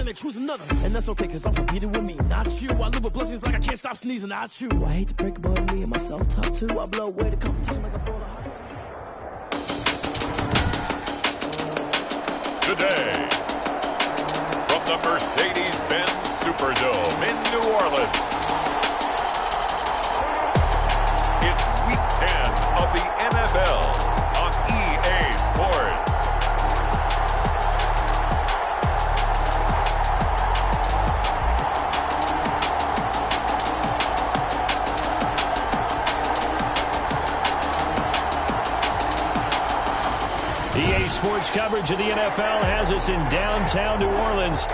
then they choose another. And that's okay, cause I'm competing with me, not you. I live with blessings like I can't stop sneezing, not you. I hate to break it, but me and myself top two. I blow away the competition like a bowl of hustle. Today, from the Mercedes-Benz Superdome in New Orleans, it's Week 10 of the NFL on EA Sports. EA Sports coverage of the NFL has us in downtown New Orleans.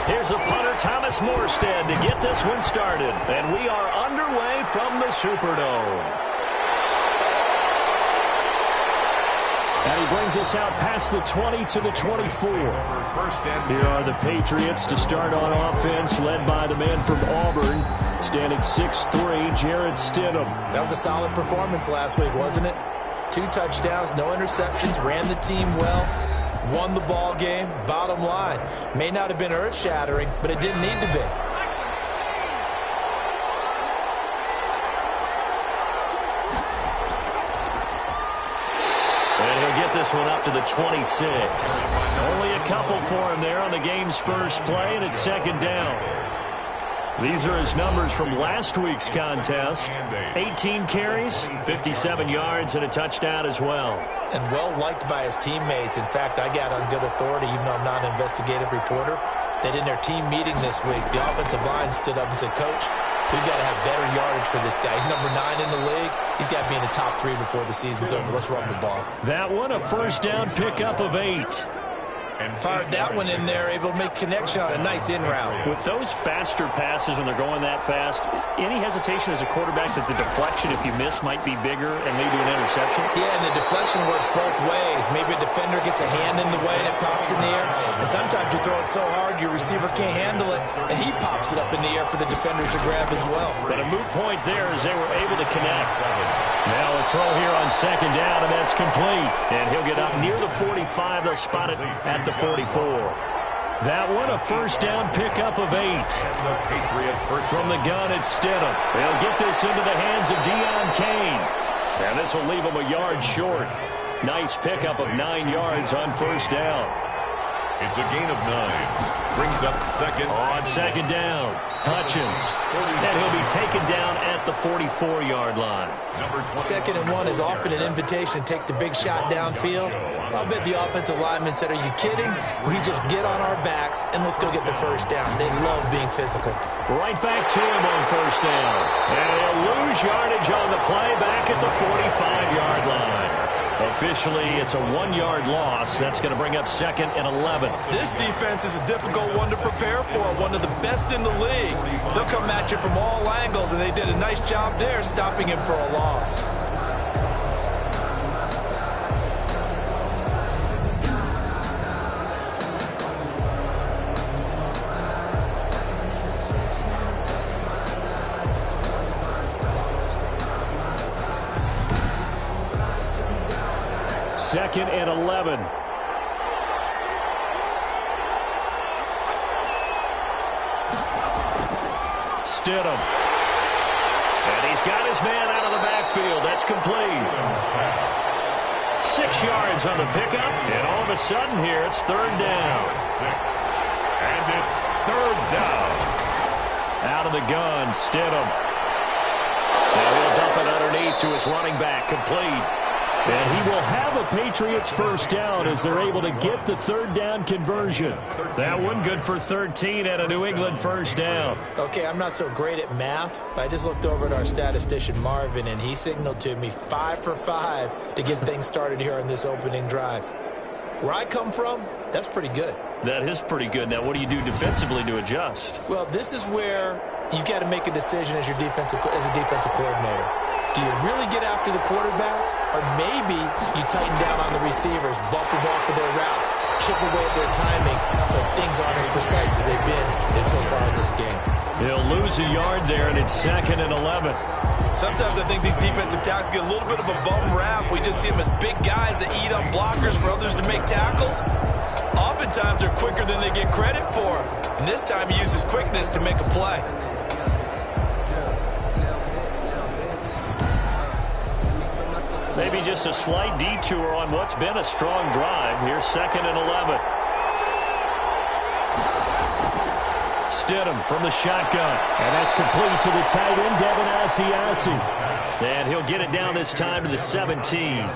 Here's a punter, Thomas Morstead, to get this one started. And we are underway from the Superdome. And he brings us out past the 20 to the 24. Here are the Patriots to start on offense, led by the man from Auburn, standing 6'3", Jarrett Stidham. That was a solid performance last week, wasn't it? 2 touchdowns, no interceptions, ran the team well, won the ball game. Bottom line, may not have been earth-shattering, but it didn't need to be. This one up to the 26. Only a couple for him there on the game's first play, and it's second down. These are his numbers from last week's contest. 18 carries, 57 yards, and a touchdown as well. And well-liked by his teammates. In fact, I got on good authority, even though I'm not an investigative reporter, that in their team meeting this week, the offensive line stood up and said, Coach, we've got to have better yardage for this guy. He's number 9 in the league. He's got to be in the top 3 before the season's over. Let's run the ball. That one, a first down pickup of 8. And fired that one in there, able to make connection on a nice in route. With those faster passes when they're going that fast, any hesitation as a quarterback that the deflection, if you miss, might be bigger and maybe an interception? Yeah, and the deflection works both ways. Maybe a defender gets a hand in the way and it pops in the air. And sometimes you throw it so hard your receiver can't handle it, and he pops it up in the air for the defenders to grab as well. But a moot point there as they were able to connect. Now a throw here on second down, and that's complete. And he'll get up near the 45. They'll spot it at the 44. That one, a first down pickup of 8. From the gun, it's Stidham. They'll get this into the hands of Deion Kane. And this will leave him a yard short. Nice pickup of 9 yards on first down. It's a gain of 9. Brings up second. On second down, Hutchins. And he'll be taken down at the 44-yard line. Second and 1 is often an invitation to take the big shot downfield. I'll bet the offensive lineman said, are you kidding? We just get on our backs and let's go get the first down. They love being physical. Right back to him on first down. And he'll lose yardage on the play back at the 45-yard line. Officially, it's a 1-yard loss. That's going to bring up second and 11. This defense is a difficult one to prepare for, one of the best in the league. They'll come at you from all angles, and they did a nice job there stopping him for a loss. Second and 11. Stidham. And he's got his man out of the backfield. That's complete. 6 yards on the pickup. And all of a sudden here, it's third down. 6. And it's third down. Out of the gun, Stidham. And he'll dump it underneath to his running back. Complete. And he will have a Patriots first down as they're able to get the third down conversion. That one good for 13 and a New England first down. Okay, I'm not so great at math, but I just looked over at our statistician Marvin, and he signaled to me 5 for 5 to get things started here on this opening drive. Where I come from, that's pretty good. That is pretty good. Now, what do you do defensively to adjust? Well, this is where you've got to make a decision as a defensive coordinator. Do you really get after the quarterback, or maybe you tighten down on the receivers, bump them off of their routes, chip away at their timing so things aren't as precise as they've been so far in this game. He'll lose a yard there, and it's 2nd and 11. Sometimes I think these defensive tackles get a little bit of a bum rap. We just see them as big guys that eat up blockers for others to make tackles. Oftentimes they're quicker than they get credit for. And this time he uses quickness to make a play. Maybe just a slight detour on what's been a strong drive. Here's 2nd and 11. Stidham from the shotgun. And that's complete to the tight end, Devin Asiasi. And he'll get it down this time to the 17.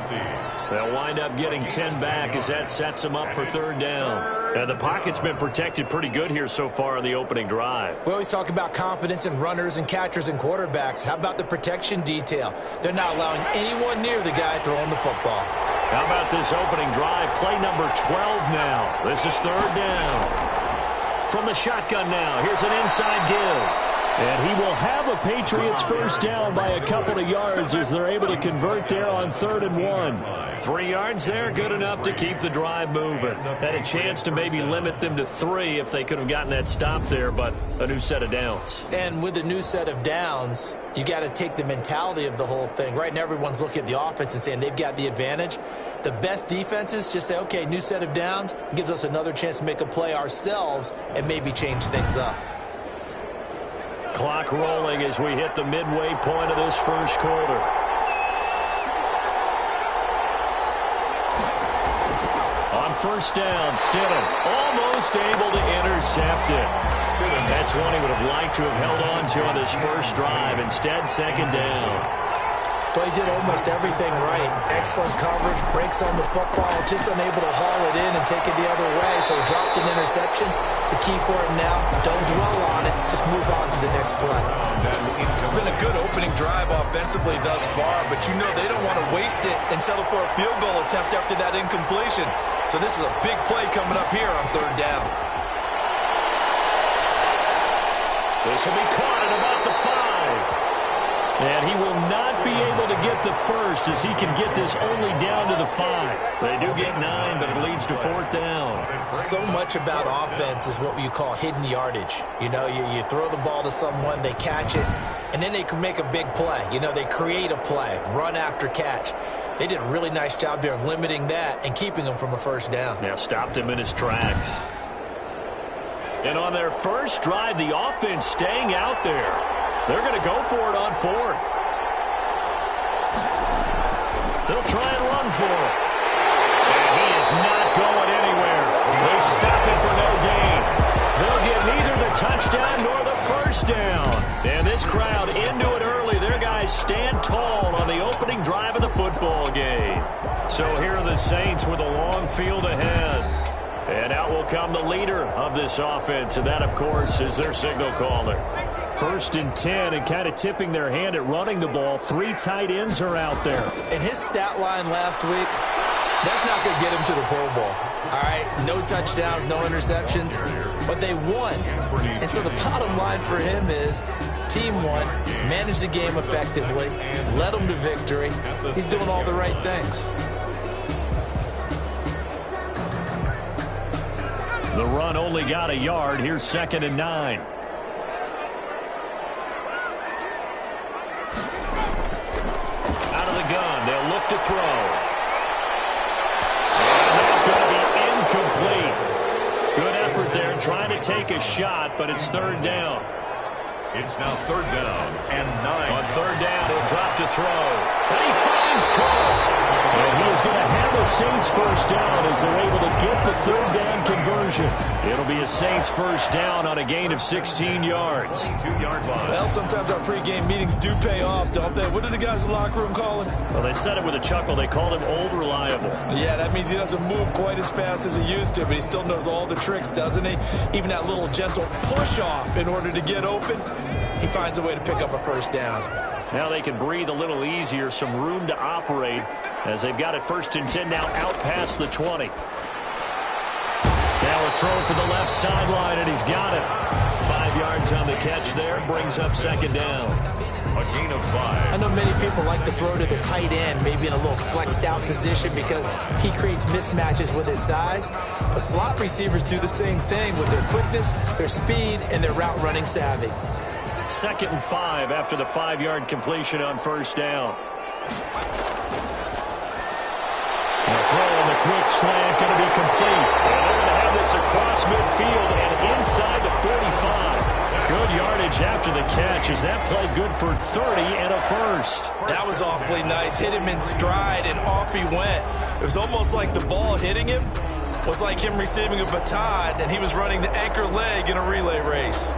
They'll wind up getting 10 back as that sets them up for 3rd down. The pocket's been protected pretty good here so far on the opening drive. We always talk about confidence in runners and catchers and quarterbacks. How about the protection detail? They're not allowing anyone near the guy throwing the football. How about this opening drive? Play number 12 now. This is 3rd down. From the shotgun now, here's an inside give. And he will have a Patriots first down by a couple of yards as they're able to convert there on 3rd and 1. 3 yards there, good enough to keep the drive moving. Had a chance to maybe limit them to 3 if they could have gotten that stop there, but a new set of downs. And with a new set of downs, you got to take the mentality of the whole thing. Right now, everyone's looking at the offense and saying they've got the advantage. The best defenses just say, okay, new set of downs, gives us another chance to make a play ourselves and maybe change things up. Clock rolling as we hit the midway point of this first quarter. On 1st down, Stidham almost able to intercept it. That's one he would have liked to have held on to on his first drive. Instead, 2nd down. Well, he did almost everything right. Excellent coverage, breaks on the football, just unable to haul it in and take it the other way, so he dropped an interception. The key for him now, don't dwell on it, just move on to the next play. It's been a good opening drive offensively thus far, but you know they don't want to waste it and settle for a field goal attempt after that incompletion. So this is a big play coming up here on 3rd down. This will be caught at about the 5. And he will not be able to get the first as he can get this only down to the 5. They do get 9, but it leads to 4th down. So much about offense is what you call hidden yardage. You know, you throw the ball to someone, they catch it, and then they can make a big play. You know, they create a play, run after catch. They did a really nice job here of limiting that and keeping him from a first down. Yeah, stopped him in his tracks. And on their first drive, the offense staying out there. They're going to go for it on 4th. They'll try and run for it. And he is not going anywhere. They stop it for no gain. They'll get neither the touchdown nor the first down. And this crowd into it early. Their guys stand tall on the opening drive of the football game. So here are the Saints with a long field ahead. And out will come the leader of this offense, and that, of course, is their signal caller. 1st and 10, and kind of tipping their hand at running the ball. 3 tight ends are out there. And his stat line last week, that's not going to get him to the Pro Bowl. All right, no touchdowns, no interceptions, but they won. And so the bottom line for him is team won, managed the game effectively, led them to victory. He's doing all the right things. The run only got a yard. Here's 2nd and 9. Out of the gun, they'll look to throw. And that's going to be incomplete. Good effort there trying to take a shot, but it's 3rd down. It's now 3rd down and 9. On 3rd down, he'll drop to throw. And he finds Cook. And he is going to have a Saints first down as they're able to get the 3rd down conversion. It'll be a Saints first down on a gain of 16 yards. 2-yard line. Well, sometimes our pregame meetings do pay off, don't they? What do the guys in the locker room call him? Well, they said it with a chuckle. They called him old reliable. Yeah, that means he doesn't move quite as fast as he used to, but he still knows all the tricks, doesn't he? Even that little gentle push-off in order to get open, he finds a way to pick up a first down. Now they can breathe a little easier, some room to operate as they've got it 1st and 10 now out past the 20. Now a throw for the left sideline, and he's got it. 5 yards on the catch there, brings up 2nd down. A gain of 5. know many people like to throw to the tight end, maybe in a little flexed out position because he creates mismatches with his size. But slot receivers do the same thing with their quickness, their speed, and their route running savvy. 2nd and 5 after the 5-yard completion on first down. The throw on the quick slant going to be complete. And they're going to have this across midfield and inside the 45. Good yardage after the catch. Is that play good for 30 and a first? That was awfully nice. Hit him in stride, and off he went. It was almost like the ball hitting him was like him receiving a baton, and he was running the anchor leg in a relay race.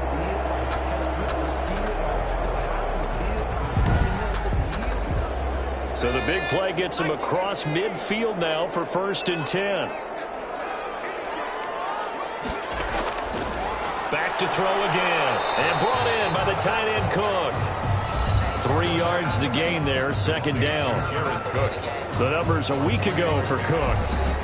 So the big play gets him across midfield now for 1st and 10. Back to throw again. And brought in by the tight end Cook. 3 yards the gain there, 2nd down. The numbers a week ago for Cook.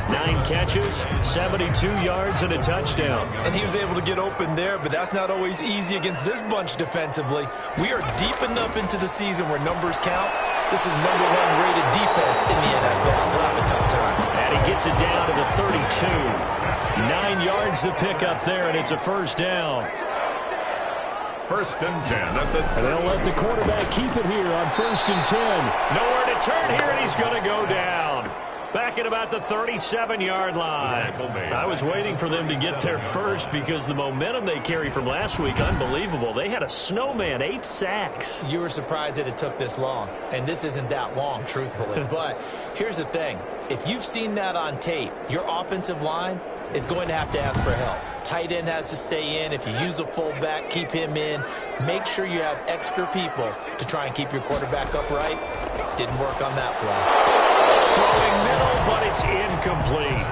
9 catches, 72 yards, and a touchdown. And he was able to get open there, but that's not always easy against this bunch defensively. We are deep enough into the season where numbers count. This is #1 rated defense in the NFL. He'll have a tough time. And he gets it down to the 32. 9 yards to pick up there, and it's a 1st down. 1st and 10. And they'll let the quarterback keep it here on 1st and 10. Nowhere to turn here, and he's going to go down. Back at about the 37-yard line. I was waiting for them to get there first because the momentum they carry from last week, unbelievable. They had a snowman, 8 sacks. You were surprised that it took this long, and this isn't that long, truthfully. But here's the thing. If you've seen that on tape, your offensive line is going to have to ask for help. Tight end has to stay in. If you use a fullback, keep him in. Make sure you have extra people to try and keep your quarterback upright. Didn't work on that play. Throwing middle, but it's incomplete.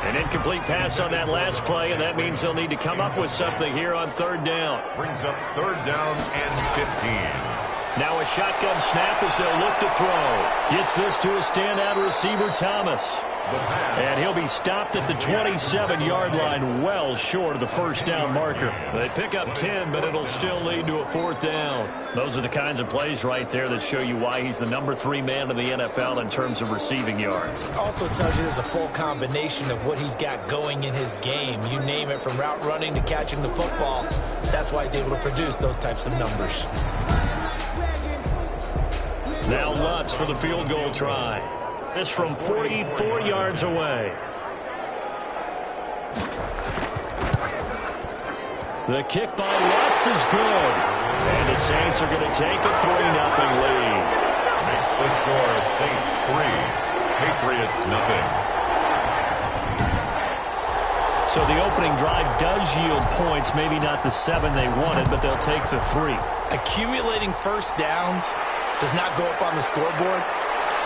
An incomplete pass on that last play, and that means they'll need to come up with something here on 3rd down. Brings up 3rd down and 15. Now a shotgun snap as they'll look to throw. Gets this to a standout receiver, Thomas. And he'll be stopped at the 27-yard line, well short of the 1st down marker. They pick up 10, but it'll still lead to a 4th down. Those are the kinds of plays right there that show you why he's the #3 man in the NFL in terms of receiving yards. Also tells you there's a full combination of what he's got going in his game. You name it, from route running to catching the football. That's why he's able to produce those types of numbers. Now Lutz for the field goal try. This from 44 yards away. The kick by Lutz is good. And the Saints are going to take a 3-0 lead. Makes the score Saints 3, Patriots 0. So the opening drive does yield points. Maybe not the 7 they wanted, but they'll take the 3. Accumulating first downs does not go up on the scoreboard,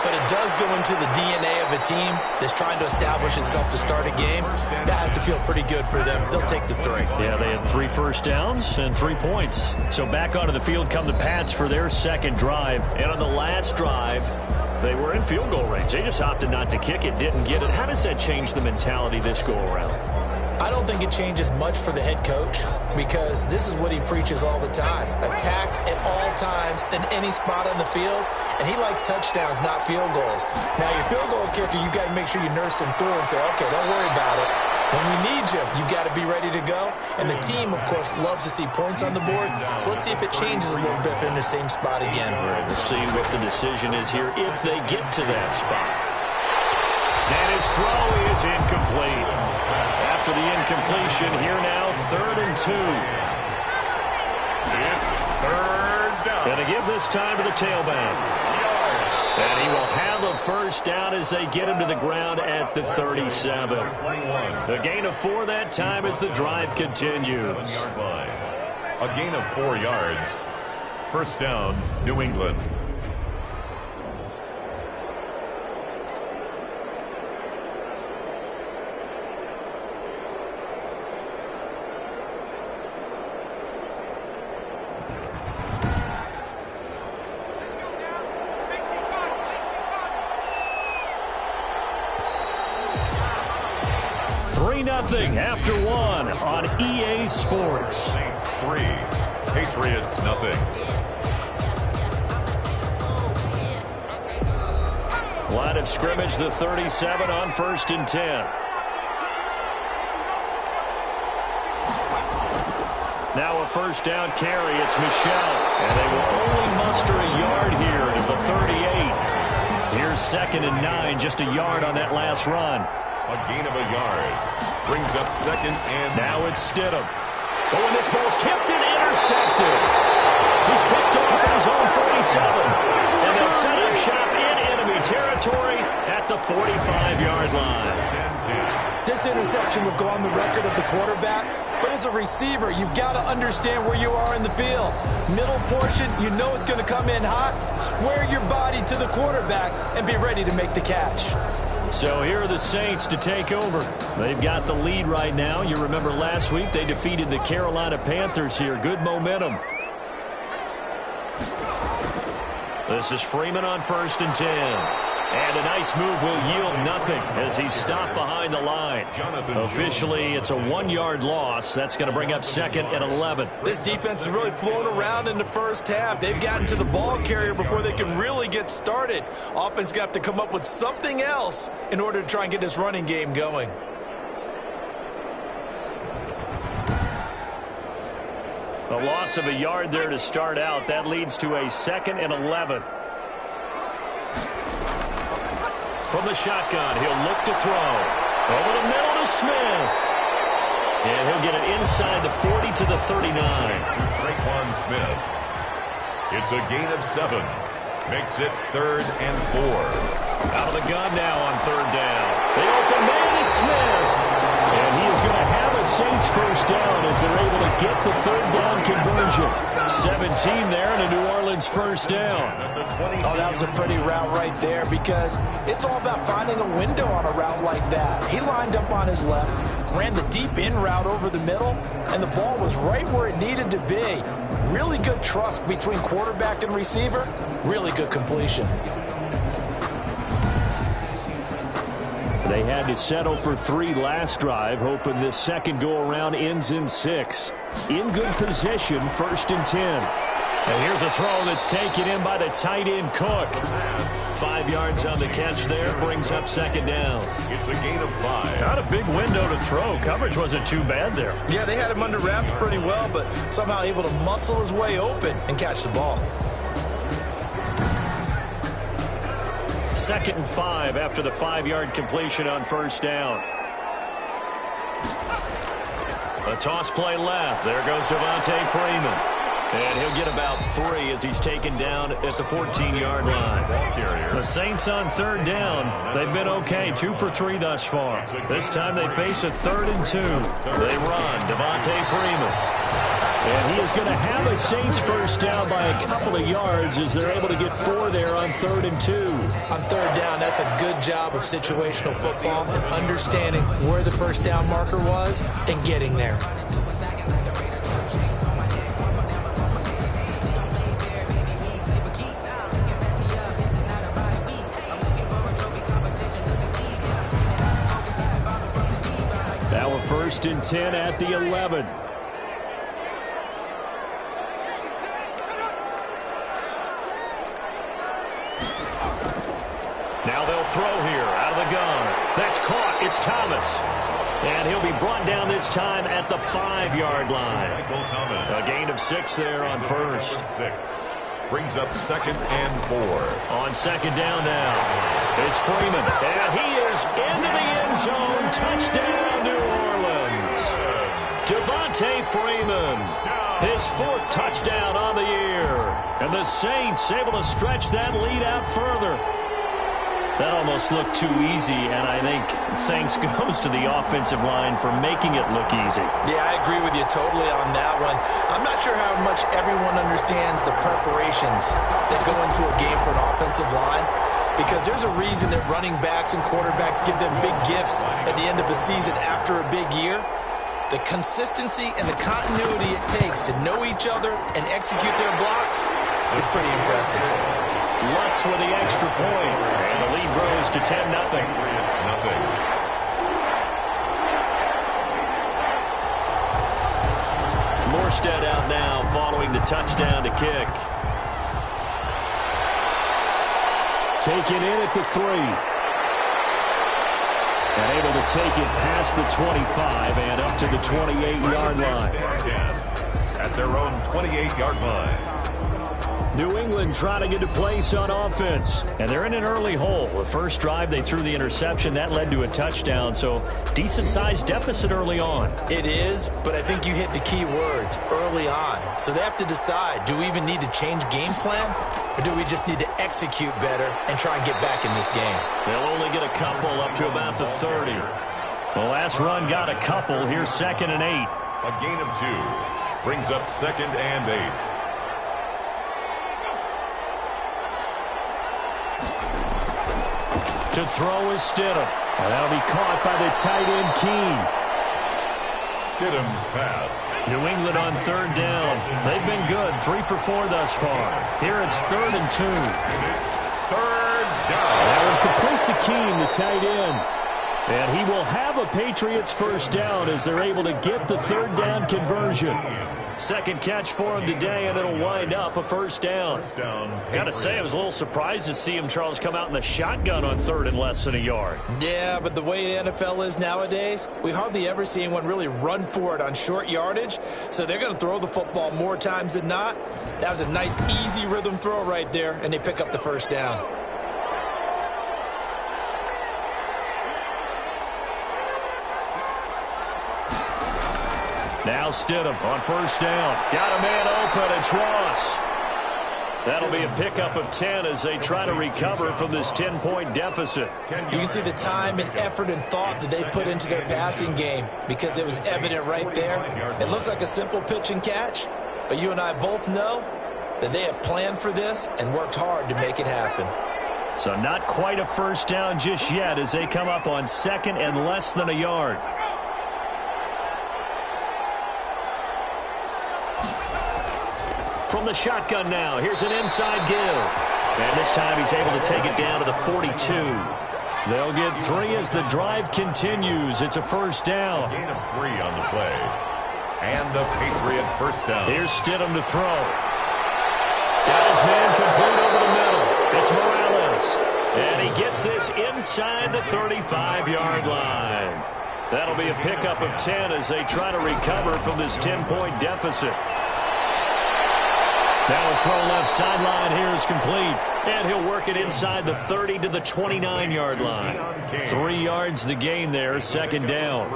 but it does go into the DNA of a team that's trying to establish itself to start a game. That has to feel pretty good for them. They'll take the 3. Yeah, they had 3 first downs and 3 points. So back onto the field come the Pats for their 2nd drive. And on the last drive, they were in field goal range. They just opted not to kick it, didn't get it. How does that change the mentality this go-around? I don't think it changes much for the head coach because this is what he preaches all the time. Attack at all times in any spot on the field, and he likes touchdowns, not field goals. Now, your field goal kicker, you've got to make sure you nurse him through and say, okay, don't worry about it. When we need you, you've got to be ready to go. And the team, of course, loves to see points on the board. So let's see if it changes a little bit if they're in the same spot again. We'll see what the decision is here if they get to that spot. And his throw is incomplete. After the incompletion, here now, 3rd and 2. It's 3rd down. And to give this time to the tailback. And he will have a 1st down as they get him to the ground at the 37. The gain of 4 that time as the drive continues. A gain of 4 yards. 1st down, New England. Nothing after 1 on EA Sports. Saints 3, Patriots 0. Line of scrimmage, the 37 on 1st and 10. Now a first down carry. It's Michel. And they will only muster a yard here to the 38. Here's 2nd and 9, just a yard on that last run. A gain of a yard. Brings up 2nd and... Now it's Stidham. Oh, and this ball's tipped and intercepted. He's picked off at his own 47. And they'll set up shop in enemy territory at the 45-yard line. This interception will go on the record of the quarterback, but as a receiver, you've got to understand where you are in the field. Middle portion, you know it's going to come in hot. Square your body to the quarterback and be ready to make the catch. So here are the Saints to take over. They've got the lead right now. You remember last week they defeated the Carolina Panthers here. Good momentum. This is Freeman on 1st and 10. And a nice move will yield nothing as he's stopped behind the line. Officially, it's a 1-yard loss. That's going to bring up 2nd and 11. This defense is really flown around in the first half. They've gotten to the ball carrier before they can really get started. Offense got to come up with something else in order to try and get this running game going. A loss of a yard there to start out. That leads to a 2nd and 11. From the shotgun, he'll look to throw. Over the middle to Smith. And he'll get it inside the 40 to the 39. To Traquan Smith. It's a gain of 7. Makes it 3rd and 4. Out of the gun now on 3rd down. The open man is Smith. And he is going to have a Saints first down as they're able to get the 3rd down conversion. 17 there and a New Orleans first down. Oh, that was a pretty route right there because it's all about finding a window on a route like that. He lined up on his left, ran the deep in route over the middle, and the ball was right where it needed to be. Really good trust between quarterback and receiver. Really good completion. They had to settle for 3 last drive, hoping this second go-around ends in 6. In good position, 1st and 10. And here's a throw that's taken in by the tight end Cook. 5 yards on the catch there, brings up 2nd down. It's a gain of 5. Not a big window to throw. Coverage wasn't too bad there. Yeah, they had him under wraps pretty well, but somehow able to muscle his way open and catch the ball. 2nd and 5 after the 5-yard completion on 1st down. A toss play left. There goes Devontae Freeman. And he'll get about 3 as he's taken down at the 14-yard line. The Saints on 3rd down. They've been okay, 2 for 3 thus far. This time they face a 3rd and 2. They run. Devontae Freeman. And he is going to have a Saints first down by a couple of yards as they're able to get 4 there on 3rd and 2. On 3rd down, that's a good job of situational football and understanding where the first down marker was and getting there. Now a 1st and 10 at the 11. Now they'll throw here out of the gun. That's caught. It's Thomas. And he'll be brought down this time at the 5-yard line. A gain of 6 there on 1st. 6. Brings up 2nd and 4. On 2nd down now. It's Freeman. And he is into the end zone. Touchdown, New Orleans. Devontae Freeman. His 4th touchdown on the year. And the Saints able to stretch that lead out further. That almost looked too easy, and I think thanks goes to the offensive line for making it look easy. Yeah, I agree with you totally on that one. I'm not sure how much everyone understands the preparations that go into a game for an offensive line, because there's a reason that running backs and quarterbacks give them big gifts at the end of the season after a big year. The consistency and the continuity it takes to know each other and execute their blocks is pretty impressive. Lutz with the extra point, and the lead grows to 10-0. It's nothing. Morstead out now following the touchdown to kick. taken in at the 3. And able to take it past the 25 and up to the 28-yard line. At their own 28-yard line. New England trying to get to place on offense. And they're in an early hole. The first drive, they threw the interception. That led to a touchdown. So decent-sized deficit early on. It is, but I think you hit the key words, early on. So they have to decide, do we even need to change game plan? Or do we just need to execute better and try and get back in this game? They'll only get a couple up to about the 30. The last run got a couple. Here's 2nd and 8. A gain of 2 brings up 2nd and 8. To throw is Stidham. And that'll be caught by the tight end, Keene. Stidham's pass. New England on 3rd down. They've been good, 3 for 4 thus far. Here it's 3rd and 2. Third down. That one complete to Keene, the tight end. And he will have a Patriots first down as they're able to get the 3rd down conversion. Second catch for him today, and it'll wind up a first down. Got to say, I was a little surprised to see him, Charles, come out in the shotgun on 3rd and less than a yard. Yeah, but the way the NFL is nowadays, we hardly ever see anyone really run for it on short yardage. So they're going to throw the football more times than not. That was a nice, easy rhythm throw right there, and they pick up the first down. Now Stidham on first down. Got a man open. It's Ross. That'll be a pickup of 10 as they try to recover from this 10-point deficit. You can see the time and effort and thought that they put into their passing game because it was evident right there. It looks like a simple pitch and catch, but you and I both know that they have planned for this and worked hard to make it happen. So not quite a first down just yet as they come up on 2nd and less than a yard. From the shotgun now, here's an inside give. And this time he's able to take it down to the 42. They'll get 3 as the drive continues. It's a first down. Gain of 3 on the play. And the Patriot first down. Here's Stidham to throw. Got his man complete over the middle. It's Morales. And he gets this inside the 35-yard line. That'll be a pickup of 10 as they try to recover from this 10-point deficit. Now a throw left sideline here is complete. And he'll work it inside the 30 to the 29-yard line. 3 yards the gain there, 2nd down.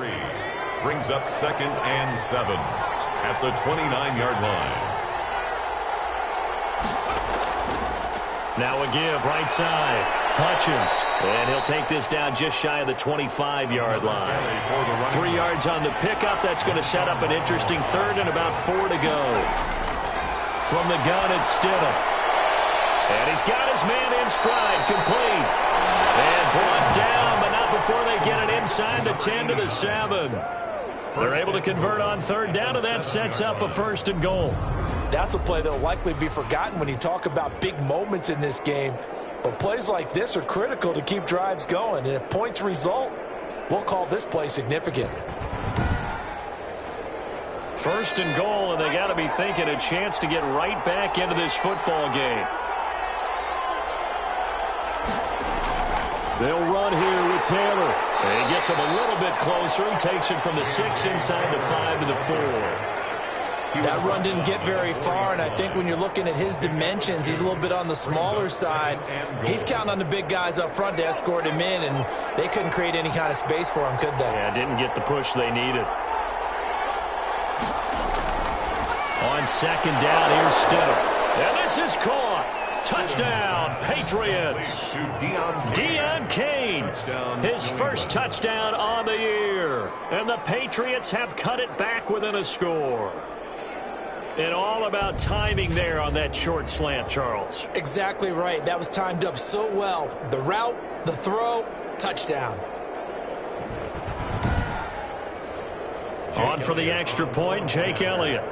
Brings up 2nd and 7 at the 29-yard line. Now a give right side. Hutchins. And he'll take this down just shy of the 25-yard line. 3 yards on the pickup. That's going to set up an interesting 3rd and about 4 to go. From the gun, it's Stidham. And he's got his man in stride, complete. And brought down, but not before they get it inside the 10 to the 7. They're able to convert on 3rd down, and that sets up a 1st and goal. That's a play that will likely be forgotten when you talk about big moments in this game. But plays like this are critical to keep drives going. And if points result, we'll call this play significant. 1st and goal, and they got to be thinking a chance to get right back into this football game. They'll run here with Taylor. And he gets him a little bit closer. He takes it from the 6 inside the 5 to the 4. That run didn't get very far, and I think when you're looking at his dimensions, he's a little bit on the smaller side. He's counting on the big guys up front to escort him in, and they couldn't create any kind of space for him, could they? Yeah, didn't get the push they needed. On 2nd down, here's Stidham. And this is caught. Touchdown, Patriots. Deon Cain, his first touchdown on the year. And the Patriots have cut it back within a score. And all about timing there on that short slant, Charles. Exactly right. That was timed up so well. The route, the throw, touchdown. On for the extra point, Jake Elliott.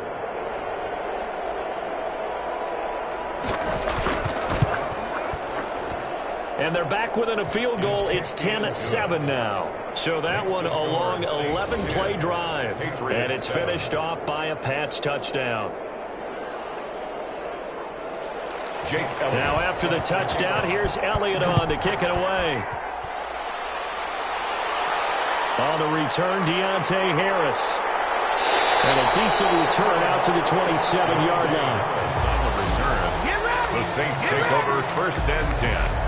And they're back within a field goal. It's 10-7 now. So that one a long 11-play drive. And it's finished off by a Pats touchdown. Jake Elliott. Now after the touchdown, here's Elliott on to kick it away. On the return, Deontay Harris. And a decent return out to the 27-yard line. On the return, the Saints take over 1st and 10.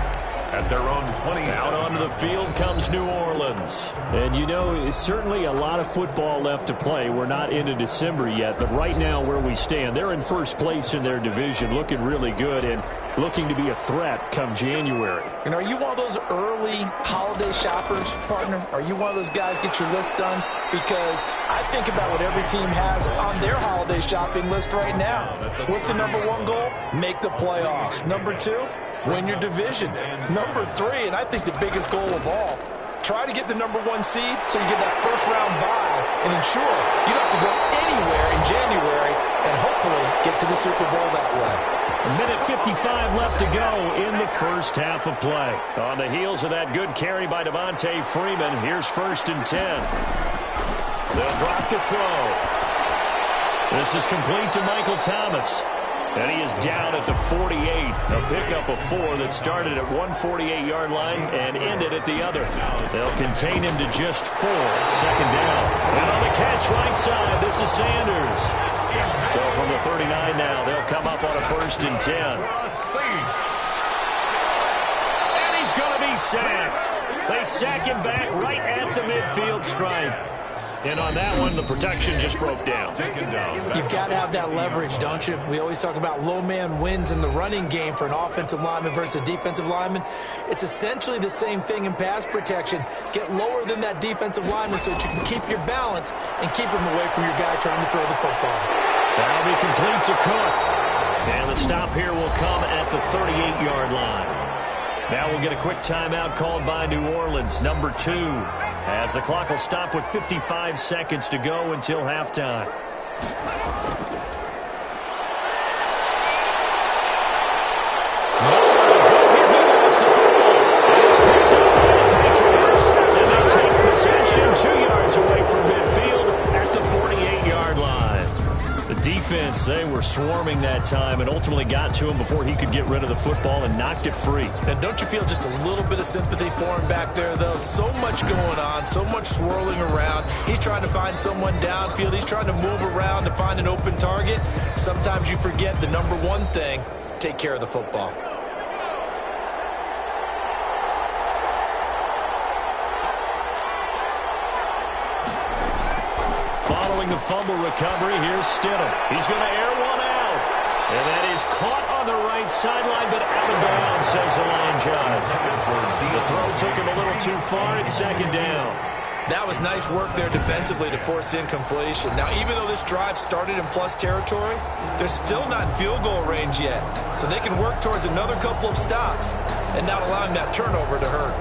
At their own 20. Out onto the field comes New Orleans. And, you know, it's certainly a lot of football left to play. We're not into December yet, but right now where we stand, they're in first place in their division, looking really good and looking to be a threat come January. And are you one of those early holiday shoppers, partner? Are you one of those guys get your list done? Because I think about what every team has on their holiday shopping list right now. What's the number one goal? Make the playoffs. Number two? Win your division. Number three, and I think the biggest goal of all, try to get the number one seed so you get that first-round bye and ensure you don't have to go anywhere in January and hopefully get to the Super Bowl that way. A minute 55 left to go in the first half of play. On the heels of that good carry by Devontae Freeman, here's 1st and 10. They'll drop the throw. This is complete to Michael Thomas. And he is down at the 48. A pickup of 4 that started at 148-yard line and ended at the other. They'll contain him to just 4. 2nd down. And on the catch right side, this is Sanders. So from the 39 now, they'll come up on a 1st and 10. And he's going to be sacked. They sack him back right at the midfield stripe. And on that one, the protection just broke down. You've got to have that leverage, don't you? We always talk about low man wins in the running game for an offensive lineman versus a defensive lineman. It's essentially the same thing in pass protection. Get lower than that defensive lineman so that you can keep your balance and keep him away from your guy trying to throw the football. That'll be complete to Cook. And the stop here will come at the 38-yard line. Now we'll get a quick timeout called by New Orleans, number 2. As the clock will stop with 55 seconds to go until halftime. It's picked up by the Patriots. And they take possession 2 yards away from midfield at the 48-yard line. The defense, they were swarming that time and ultimately got to him before he could get rid of the football and knocked it free. And don't you feel just a little bit of sympathy for him back there, though? So much going on, so much swirling around. He's trying to find someone downfield. He's trying to move around to find an open target. Sometimes you forget the number one thing, take care of the football. Following the fumble recovery, here's Stidham. He's going to air one out. And that is caught on the right sideline, but out of bounds, says the line judge. The throw took him a little too far. It's 2nd down. That was nice work there defensively to force incompletion. Now, even though this drive started in plus territory, they're still not in field goal range yet. So they can work towards another couple of stops and not allowing that turnover to hurt.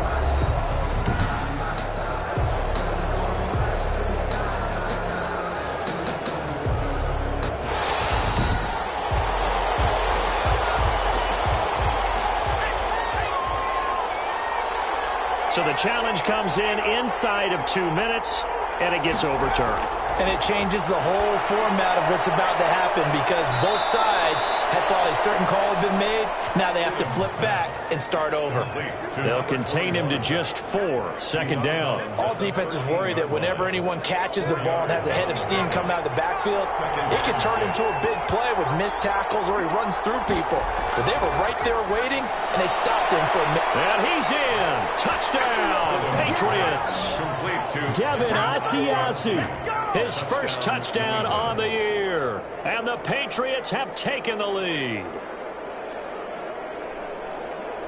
So the challenge comes in inside of 2 minutes, and it gets overturned. And it changes the whole format of what's about to happen because both sides had thought a certain call had been made. Now they have to flip back and start over. They'll contain him to just 4. 2nd down. All defenses worry that whenever anyone catches the ball and has a head of steam coming out of the backfield, it could turn into a big play with missed tackles or he runs through people. But they were right there waiting, and they stopped him for a minute. And he's in. Touchdown, Patriots. Devin Asiasi, his first touchdown on the year. And the Patriots have taken the lead.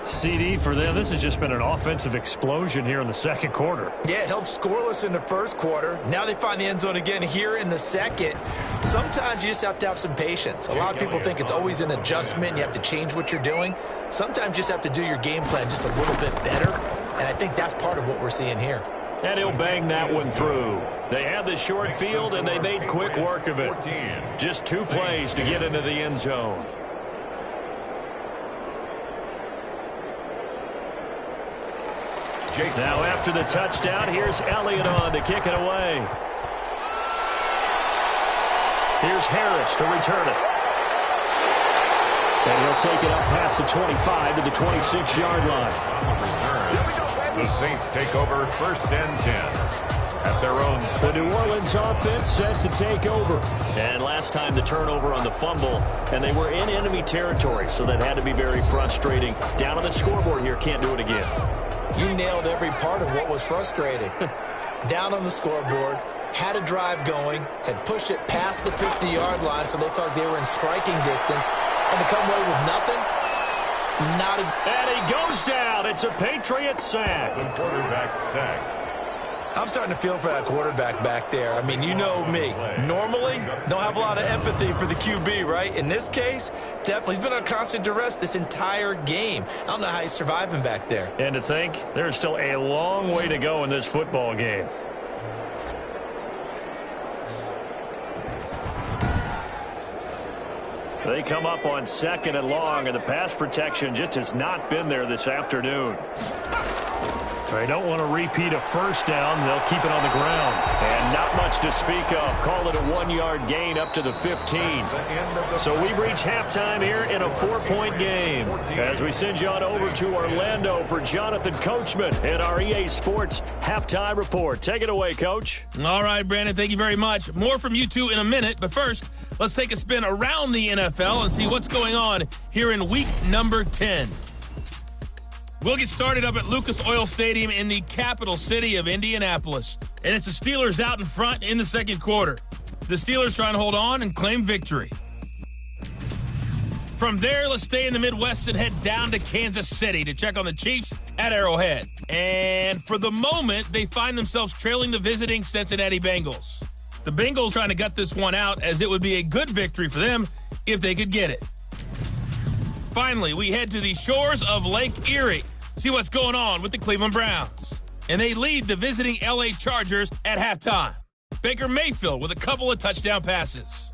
CD for them, this has just been an offensive explosion here in the second quarter. Yeah, held scoreless in the first quarter. Now they find the end zone again here in the second. Sometimes you just have to have some patience. A lot of people think it's always an adjustment. You have to change what you're doing. Sometimes you just have to do your game plan just a little bit better. And I think that's part of what we're seeing here. And he'll bang that one through. They had the short field, and they made quick work of it. Just 2 plays to get into the end zone. Now after the touchdown, here's Elliott on to kick it away. Here's Harris to return it. And he'll take it up past the 25 to the 26-yard line. The Saints take over 1st and 10 at their own. The New Orleans offense set to take over. And last time the turnover on the fumble, and they were in enemy territory, so that had to be very frustrating. Down on the scoreboard here, can't do it again. You nailed every part of what was frustrating. Down on the scoreboard, had a drive going, had pushed it past the 50-yard line, so they felt like they were in striking distance, and to come away with nothing, and he goes down. It's a Patriot sack. The quarterback sacked. I'm starting to feel for that quarterback back there. I mean, you know me. Normally, don't have a lot of empathy for the QB, right? In this case, definitely. He's been on constant duress this entire game. I don't know how he's surviving back there. And to think, there's still a long way to go in this football game. They come up on 2nd and long, and the pass protection just has not been there this afternoon. They don't want to repeat a first down. They'll keep it on the ground. And not much to speak of. Call it a 1-yard gain up to the 15. So we've reached halftime here in a 4-point game. As we send you on over to Orlando for Jonathan Coachman in our EA Sports Halftime Report. Take it away, Coach. All right, Brandon, thank you very much. More from you two in a minute. But first, let's take a spin around the NFL and see what's going on here in week number 10. We'll get started up at Lucas Oil Stadium in the capital city of Indianapolis. And it's the Steelers out in front in the second quarter. The Steelers trying to hold on and claim victory. From there, let's stay in the Midwest and head down to Kansas City to check on the Chiefs at Arrowhead. And for the moment, they find themselves trailing the visiting Cincinnati Bengals. The Bengals trying to gut this one out, as it would be a good victory for them if they could get it. Finally, we head to the shores of Lake Erie. See what's going on with the Cleveland Browns. And they lead the visiting LA Chargers at halftime. Baker Mayfield with a couple of touchdown passes.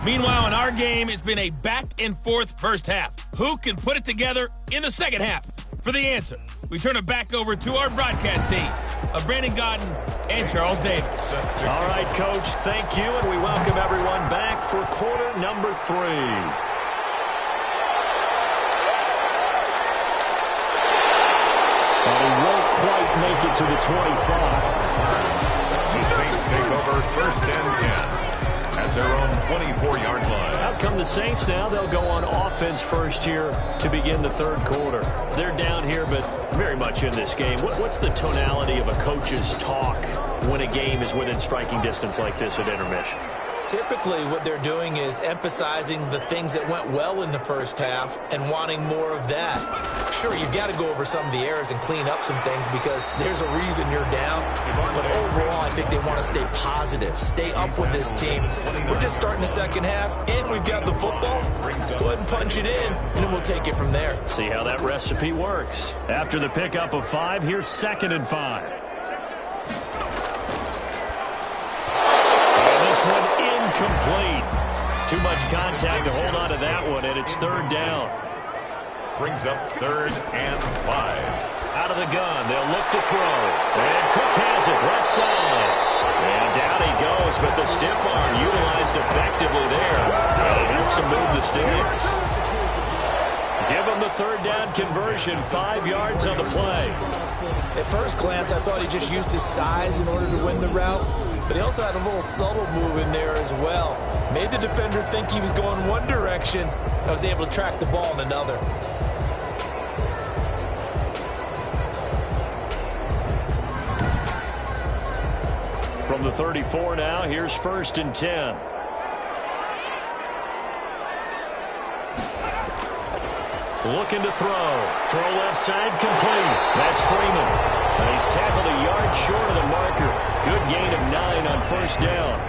Meanwhile, in our game, it's been a back-and-forth first half. Who can put it together in the second half? For the answer, we turn it back over to our broadcast team of Brandon Godden and Charles Davis. All right, Coach, thank you, and we welcome everyone back for quarter number 3. And he won't quite make it to the 25. The Saints take over 1st and 10 at their own 24-yard line. Out come the Saints now. They'll go on offense first here to begin the third quarter. They're down here, but very much in this game. What's the tonality of a coach's talk when a game is within striking distance like this at intermission? Typically, what they're doing is emphasizing the things that went well in the first half and wanting more of that. Sure, you've got to go over some of the errors and clean up some things because there's a reason you're down. But overall, I think they want to stay positive, stay up with this team. We're just starting the second half, and we've got the football. Let's go ahead and punch it in, and then we'll take it from there. See how that recipe works. After the pickup of 5, here's 2nd and 5. And this one incomplete. Too much contact to hold on to that one, and it's 3rd down. Brings up 3rd and 5. Out of the gun, they'll look to throw. And Cook has it, left side. And down he goes, but the stiff arm utilized effectively there. And it helps him move the sticks. Give him the 3rd down conversion, 5 yards on the play. At first glance, I thought he just used his size in order to win the route. But he also had a little subtle move in there as well. Made the defender think he was going one direction. I was able to track the ball in another. From the 34 now, here's 1st and 10. Looking to throw. Throw left side, complete. That's Freeman. And he's tackled a yard short of the marker. Good gain of 9 on 1st down.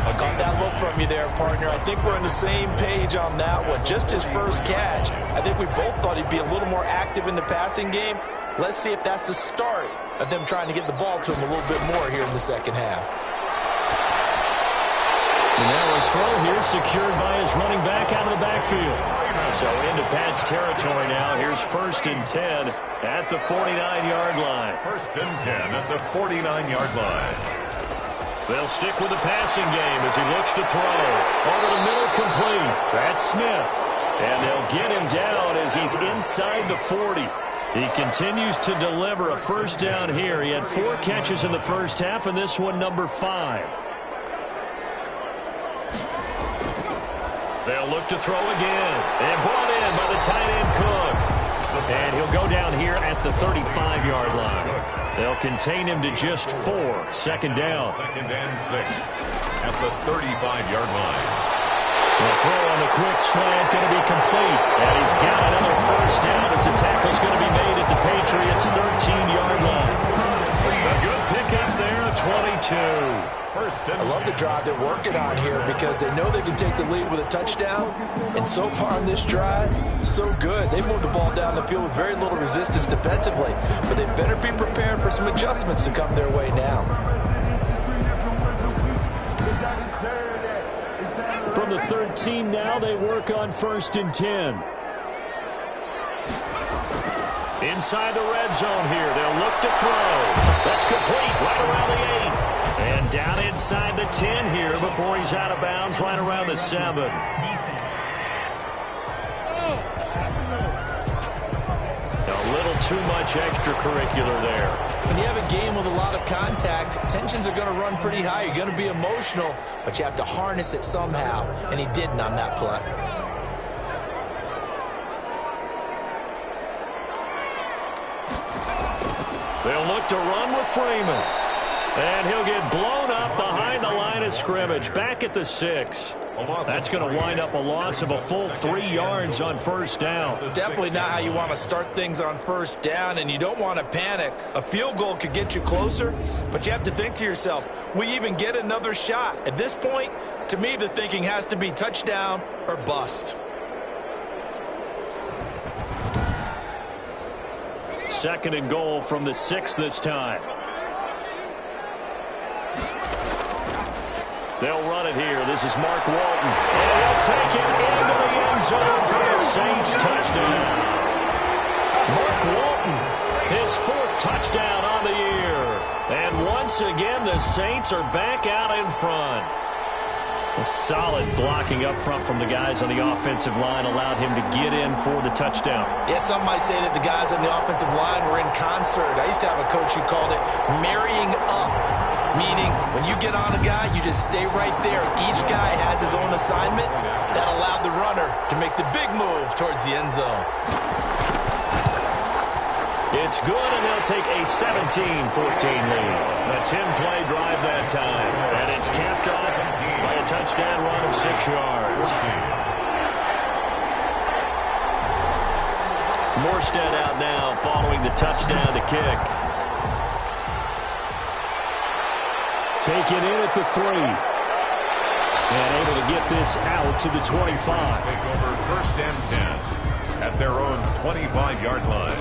I got that look from you there, partner. I think we're on the same page on that one. Just his first catch. I think we both thought he'd be a little more active in the passing game. Let's see if that's the start of them trying to get the ball to him a little bit more here in the second half. And now a throw here secured by his running back out of the backfield. So into Pat's territory now. Here's 1st and 10 at the 49-yard line. 1st and 10 at the 49-yard line. They'll stick with the passing game as he looks to throw. Over the middle, complete. That's Smith. And they'll get him down as he's inside the 40. He continues to deliver a first down here. He had 4 catches in the first half, and this one number 5. They'll look to throw again. And brought in by the tight end Cook. And he'll go down here at the 35-yard line. They'll contain him to just 4. Second down. 2nd and 6 at the 35-yard line. The throw on the quick slant going to be complete. And he's got another first down as the tackle's going to be made at the Patriots' 13-yard line. A good pickup there, a 22. I love the drive they're working on here because they know they can take the lead with a touchdown. And so far on this drive, so good. They moved the ball down the field with very little resistance defensively. But they better be prepared for some adjustments to come their way now. From the 13 now, they work on 1st and 10. Inside the red zone here, they'll look to throw. That's complete right around the 8. And down inside the 10 here before he's out of bounds right around the 7. A little too much extracurricular there. When you have a game with a lot of contact, tensions are going to run pretty high. You're going to be emotional, but you have to harness it somehow, and he didn't on that play. They'll look to run with Freeman. And he'll get blown up behind the line of scrimmage, back at the 6. That's going to wind up a loss of a full 3 yards on first down. Definitely not how you want to start things on first down, and you don't want to panic. A field goal could get you closer, but you have to think to yourself, we even get another shot. At this point, to me, the thinking has to be touchdown or bust. Second and goal from the 6 this time. They'll run it here. This is Mark Walton. And he'll take it into the end zone for the Saints touchdown. Mark Walton, his 4th touchdown on the year. And once again, the Saints are back out in front. A solid blocking up front from the guys on the offensive line allowed him to get in for the touchdown. Yeah, some might say that the guys on the offensive line were in concert. I used to have a coach who called it marrying up, meaning when you get on a guy, you just stay right there. Each guy has his own assignment. That allowed the runner to make the big move towards the end zone. It's good, and they'll take a 17-14 lead. A 10-play drive that time, and it's capped off by a touchdown run of 6 yards. Morstead out now following the touchdown to kick. Taken in at the 3. And able to get this out to the 25. Take over 1st and 10 at their own 25-yard line.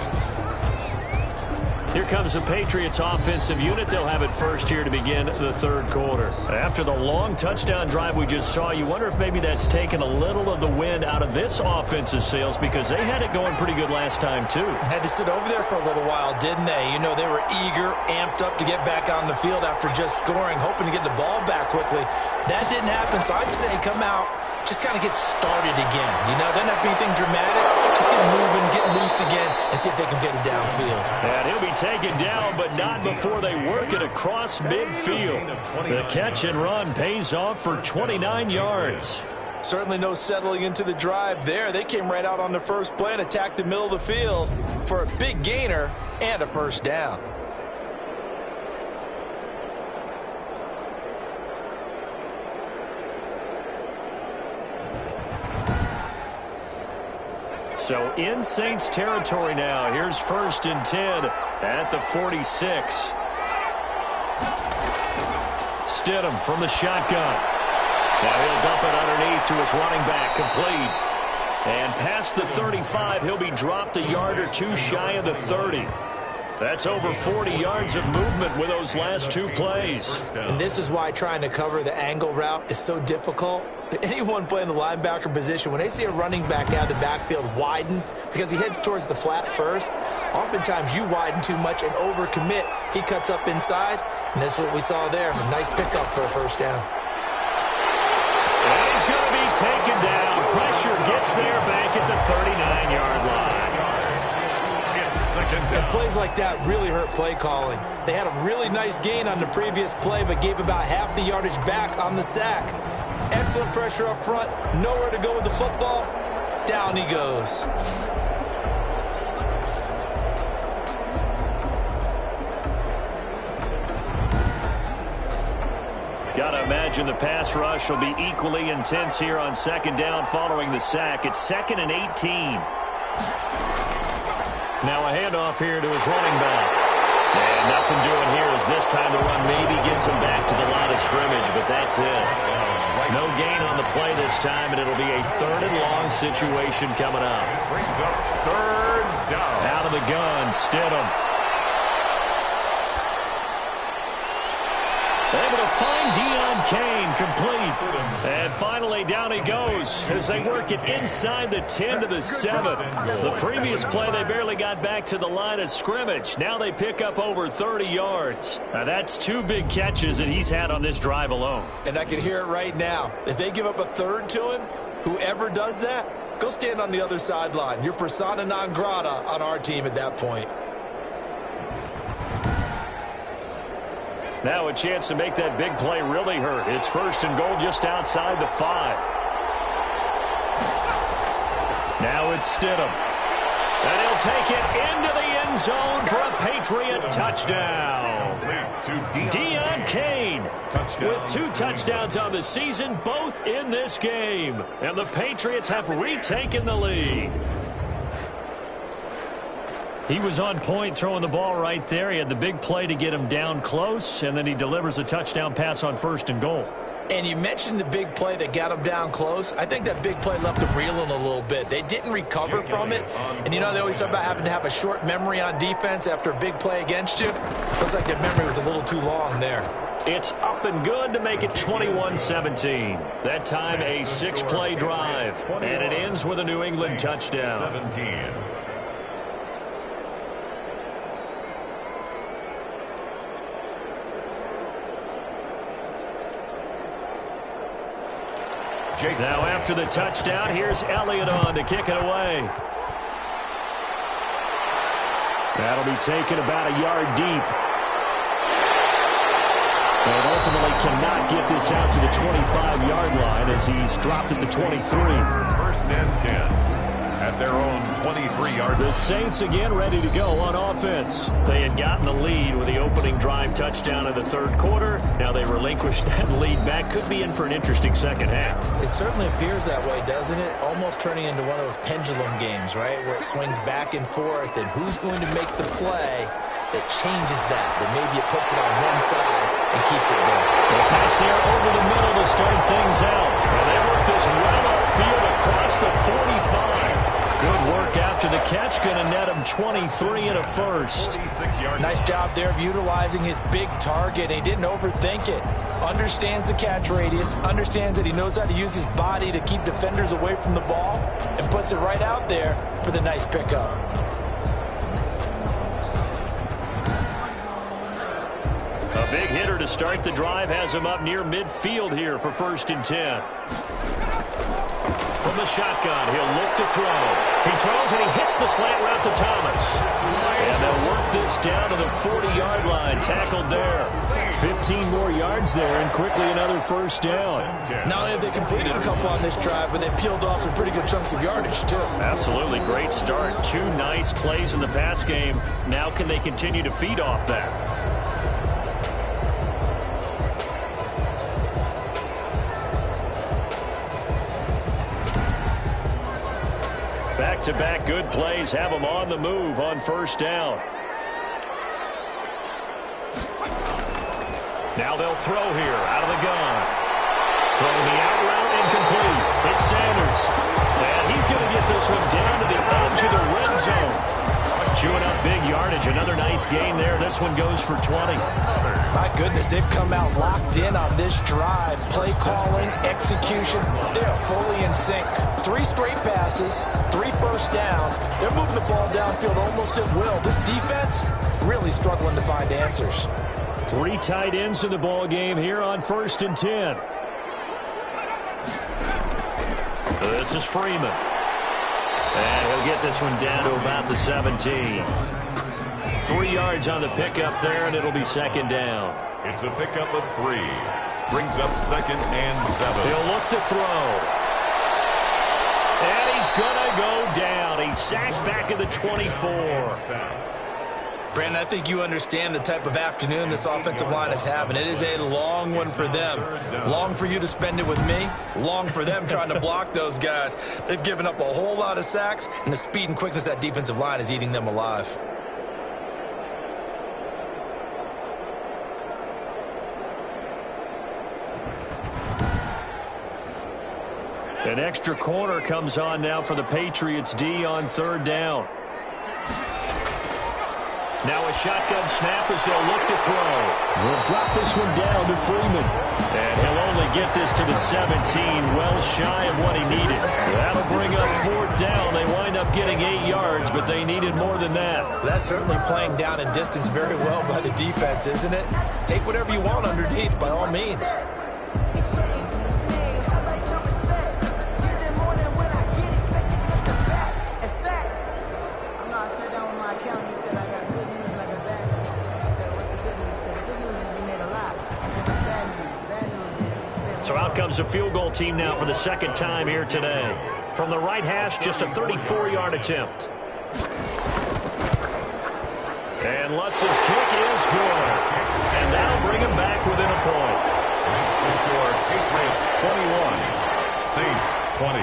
Here comes the Patriots offensive unit. They'll have it first here to begin the 3rd quarter. After the long touchdown drive we just saw, you wonder if maybe that's taken a little of the wind out of this offensive sails because they had it going pretty good last time too. Had to sit over there for a little while, didn't they? You know, they were eager, amped up to get back on the field after just scoring, hoping to get the ball back quickly. That didn't happen, so I'd say come out, just kind of get started again. You know, doesn't have to be anything dramatic. Just get moving, get loose again, and see if they can get it downfield. And he'll be taken down, but not before they work it across midfield. The catch and run pays off for 29 yards. Certainly no settling into the drive there. They came right out on the first play and attacked the middle of the field for a big gainer and a first down. So in Saints territory now. Here's 1st and 10 at the 46. Stidham from the shotgun. Now he'll dump it underneath to his running back, complete. And past the 35, he'll be dropped a yard or two shy of the 30. That's over 40 yards of movement with those last two plays. And this is why trying to cover the angle route is so difficult. Anyone playing the linebacker position, when they see a running back out of the backfield widen because he heads towards the flat first, oftentimes you widen too much and overcommit. He cuts up inside, and that's what we saw there. A nice pickup for a first down. And he's going to be taken down. Pressure gets there back at the 39-yard line. And plays like that really hurt play calling. They had a really nice gain on the previous play, but gave about half the yardage back on the sack. Excellent pressure up front. Nowhere to go with the football. Down he goes. Got to imagine the pass rush will be equally intense here on second down following the sack. It's 2nd and 18. Now a handoff here to his running back. And nothing doing here as this time the run maybe gets him back to the line of scrimmage, but that's it. No gain on the play this time, and it'll be a 3rd and long situation coming up. Brings up 3rd down. Out of the gun, Stidham. Able to find Deion Kane, complete. And finally down he goes as they work it inside the 10 to the 7. The previous play they barely got back to the line of scrimmage. Now they pick up over 30 yards. Now that's 2 big catches that he's had on this drive alone. And I can hear it right now. If they give up a 3rd to him, whoever does that, go stand on the other sideline. You're persona non grata on our team at that point. Now a chance to make that big play really hurt. It's 1st and goal just outside the 5. Now it's Stidham. And he'll take it into the end zone for a Patriot touchdown. Deion Kane with 2 touchdowns on the season, both in this game. And the Patriots have retaken the lead. He was on point throwing the ball right there. He had the big play to get him down close, and then he delivers a touchdown pass on 1st and goal. And you mentioned the big play that got him down close. I think that big play left him reeling a little bit. They didn't recover from it. And, you know, they always talk about having to have a short memory on defense after a big play against you. Looks like their memory was a little too long there. It's up and good to make it 21-17. That time a 6-play drive, and it ends with a New England touchdown. 17. Now after the touchdown, here's Elliott on to kick it away. That'll be taken about a yard deep. And ultimately cannot get this out to the 25-yard line as he's dropped at the 23. 1st and 10. At their own 23-yard. The Saints again ready to go on offense. They had gotten the lead with the opening drive touchdown in the 3rd quarter. Now they relinquish that lead back. Could be in for an interesting second half. It certainly appears that way, doesn't it? Almost turning into one of those pendulum games, right? Where it swings back and forth, and who's going to make the play that changes that maybe it puts it on one side and keeps it there. The pass there over the middle to start things out. And they work this well upfield across the 45. Good work after the catch. Going to net him 23 and a 1st. Nice job there of utilizing his big target. He didn't overthink it. Understands the catch radius. Understands that he knows how to use his body to keep defenders away from the ball. And puts it right out there for the nice pickup. A big hitter to start the drive has him up near midfield here for 1st and 10. From the shotgun, he'll look to throw. He throws and he hits the slant route to Thomas. And they'll work this down to the 40-yard line. Tackled there. 15 more yards there and quickly another 1st down. Not only have they completed a couple on this drive, but they peeled off some pretty good chunks of yardage, too. Absolutely. Great start. 2 nice plays in the pass game. Now can they continue to feed off that? Back-to-back good plays have them on the move on 1st down. Now they'll throw here out of the gun. Throwing the out route incomplete. It's Sanders. And he's going to get this one down to the edge of the red zone. Chewing up big yardage yardage. Another nice gain there. This one goes for 20. My goodness, they've come out locked in on this drive. Play calling, execution, they are fully in sync. 3 straight passes, 3 first downs. They're moving the ball downfield almost at will. This defense really struggling to find answers. 3 tight ends in the ball game here on 1st and 10. This is Freeman. And he'll get this one down to about the 17. 3 yards on the pickup there, and it'll be 2nd down. It's a pickup of 3. Brings up 2nd and 7. He'll look to throw. And he's going to go down. He's sacked back at the 24. Brandon, I think you understand the type of afternoon this offensive line is having. It is a long one for them. Long for you to spend it with me. Long for them trying to block those guys. They've given up a whole lot of sacks, and the speed and quickness of that defensive line is eating them alive. An extra corner comes on now for the Patriots D on 3rd down. Now a shotgun snap as they'll look to throw. We'll drop this one down to Freeman. And he'll only get this to the 17, well shy of what he needed. That'll bring up 4th down. They wind up getting 8 yards, but they needed more than that. That's certainly playing down in distance very well by the defense, isn't it? Take whatever you want underneath, by all means. So out comes a field goal team now for the 2nd time here today. From the right hash, just a 34-yard attempt. And Lutz's kick is good. And that'll bring him back within a point. Makes the score Patriots 21, Saints 20.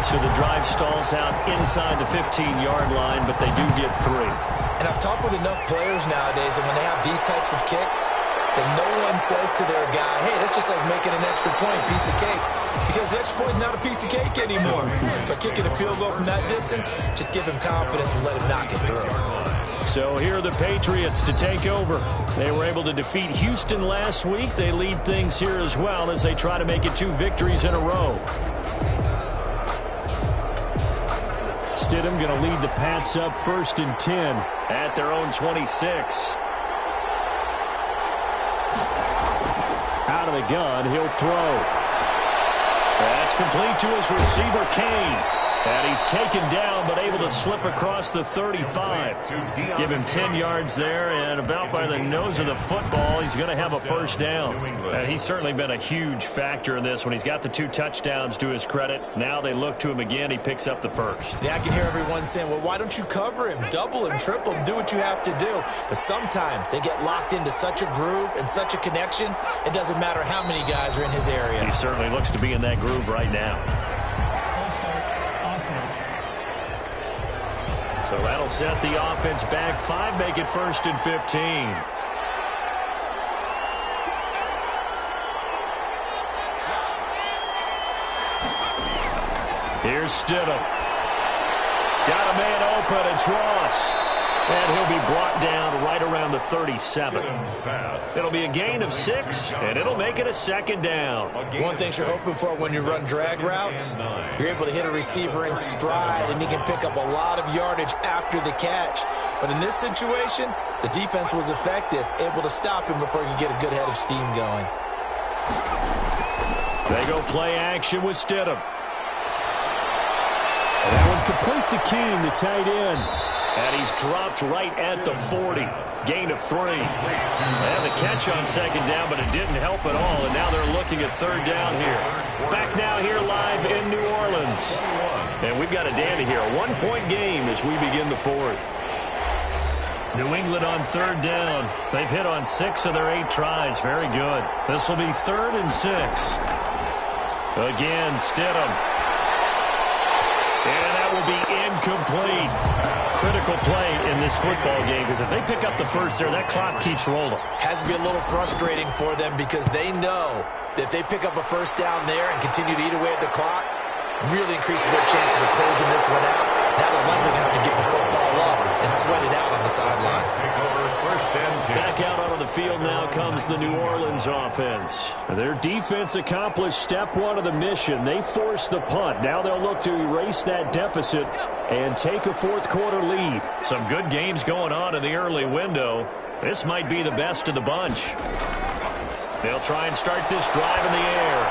So the drive stalls out inside the 15-yard line, but they do get 3. And I've talked with enough players nowadays, and when they have these types of kicks, then no one says to their guy, hey, that's just like making an extra point, piece of cake. Because the extra point is not a piece of cake anymore. But kicking a field goal from that distance, just give him confidence and let him knock it through. So here are the Patriots to take over. They were able to defeat Houston last week. They lead things here as well as they try to make it 2 victories in a row. Stidham going to lead the Pats up 1st and 10 at their own 26. Out of the gun, he'll throw. That's complete to his receiver, Kane. And he's taken down, but able to slip across the 35. Give him 10 yards there, and about by the nose of the football, he's going to have a 1st down. And he's certainly been a huge factor in this when he's got the 2 touchdowns to his credit. Now they look to him again. He picks up the 1st. Yeah, I can hear everyone saying, well, why don't you cover him, double him, triple him, do what you have to do. But sometimes they get locked into such a groove and such a connection, it doesn't matter how many guys are in his area. He certainly looks to be in that groove right now. So that'll set the offense back 5, make it 1st and 15. Here's Stidham. Got a man open, it's Ross. And he'll be brought down right around the 37. It'll be a gain of 6, and it'll make it a 2nd down. One thing you're hoping for when you run drag routes, you're able to hit a receiver in stride, and he can pick up a lot of yardage after the catch. But in this situation, the defense was effective, able to stop him before he could get a good head of steam going. They go play action with Stidham. That one complete to Kane, the tight end. And he's dropped right at the 40. Gain of 3. And the catch on 2nd down, but it didn't help at all. And now they're looking at 3rd down here. Back now here live in New Orleans. And we've got a dandy here. A 1-point game as we begin the 4th. New England on 3rd down. They've hit on 6 of their 8 tries. Very good. This will be 3rd and 6. Again, Stidham. And that will be incomplete. Critical play in this football game because if they pick up the 1st there, that clock keeps rolling. Has to be a little frustrating for them because they know that if they pick up a 1st down there and continue to eat away at the clock, really increases their chances of closing this one out. Now they're likely going to have to give the football up and sweat it out on the sideline. Back out onto the field now comes the New Orleans offense. Their defense accomplished step one of the mission. They forced the punt. Now they'll look to erase that deficit and take a fourth quarter lead. Some good games going on in the early window. This might be the best of the bunch. They'll try and start this drive in the air.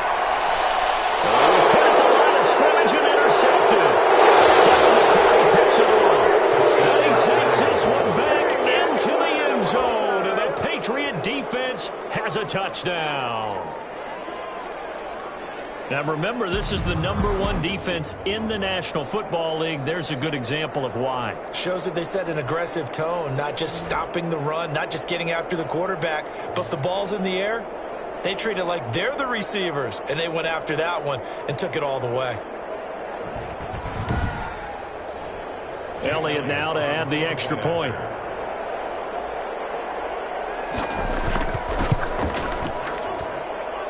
Oh, he's hit at the line of scrimmage and intercepted. Devin McCourty picks it off. And he takes this one back into the end zone. And the Patriot defense has a touchdown. Now remember, this is the #1 defense in the National Football League. There's a good example of why. Shows that they set an aggressive tone, not just stopping the run, not just getting after the quarterback, but the ball's in the air. They treat it like they're the receivers, and they went after that one and took it all the way. Elliott now to add the extra point.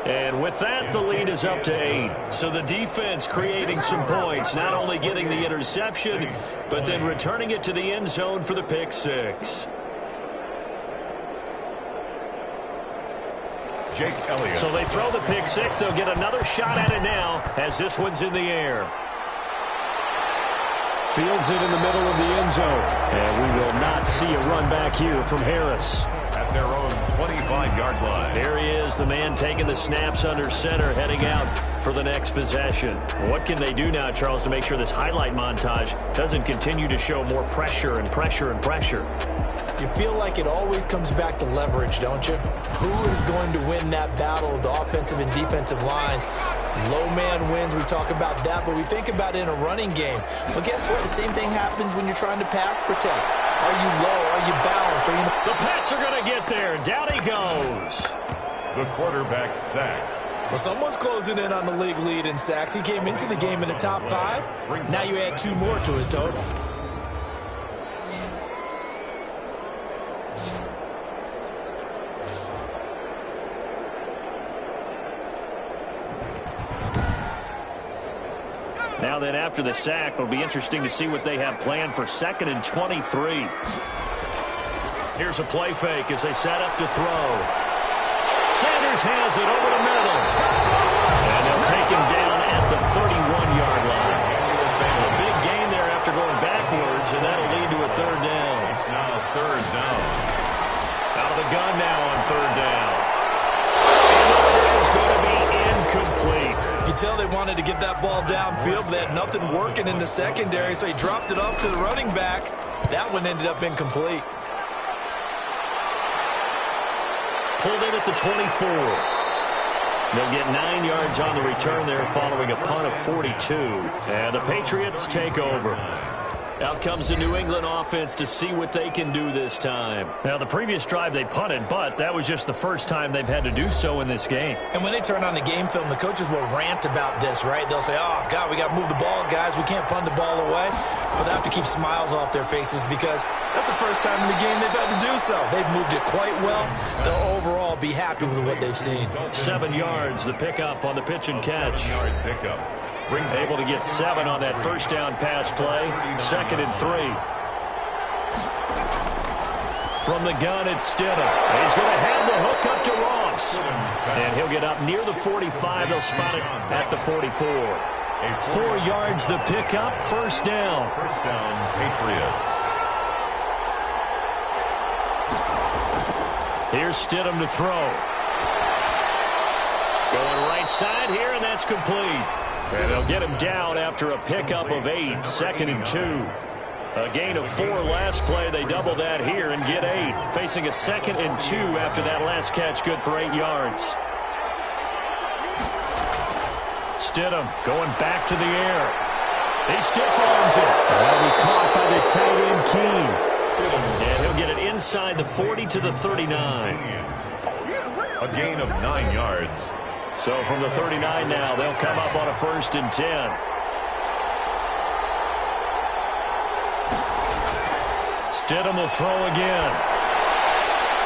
And with that, the lead is up to 8. So the defense creating some points, not only getting the interception, but then returning it to the end zone for the pick 6. Jake Elliott. So they throw the pick 6. They'll get another shot at it now as this one's in the air. Fields it in the middle of the end zone. And we will not see a run back here from Harris. At their own 25-yard line. Here he is, the man taking the snaps under center, heading out for the next possession. What can they do now, Charles, to make sure this highlight montage doesn't continue to show more pressure and pressure and pressure? You feel like it always comes back to leverage, don't you? Who is going to win that battle of the offensive and defensive lines? Low man wins, we talk about that, but we think about it in a running game. Well, guess what? The same thing happens when you're trying to pass protect. Are you low? Are you balanced? Are you... The Pats are going to get there. Down he goes. The quarterback sacked. Well, someone's closing in on the league lead in sacks. He came into the game in the top 5. Now you add 2 more to his total. Now then, after the sack, it'll be interesting to see what they have planned for 2nd and 23. Here's a play fake as they set up to throw. Sanders has it over the middle. And they'll take him down at the 31-yard line. A big gain there after going backwards, and that'll lead to a 3rd down. It's now 3rd down. Out of the gun now on 3rd down. And this is going to be incomplete. You can tell they wanted to get that ball downfield, but they had nothing working in the secondary, so he dropped it up to the running back. That one ended up incomplete. Pulled in at the 24. They'll get 9 yards on the return there following a punt of 42. And the Patriots take over. Out comes the New England offense to see what they can do this time. Now, the previous drive they punted, but that was just the first time they've had to do so in this game. And when they turn on the game film, the coaches will rant about this, right? They'll say, oh, God, we got to move the ball, guys. We can't punt the ball away. But they have to keep smiles off their faces because that's the first time in the game they've had to do so. They've moved it quite well. They'll overall be happy with what they've seen. 7 yards, the pickup on the pitch and catch. 7-yard pickup. Able to get 7 on that first down pass play. 2nd and 3. From the gun, it's Stidham. He's going to have the hook up to Ross. And he'll get up near the 45. They'll spot it at the 44. 4 yards the pickup. First down. First down, Patriots. Here's Stidham to throw. Going right side here, and that's complete. And they'll get him down after a pickup of 8. 2nd and 2. A gain of 4 last play. They double that here and get 8. Facing a 2nd and 2 after that last catch. Good for 8 yards. Stidham going back to the air. He stiff arms it. That'll be caught by the tight end Keene. And he'll get it inside the 40 to the 39. A gain of 9 yards. So from the 39 now, they'll come up on a 1st and 10. Stidham will throw again.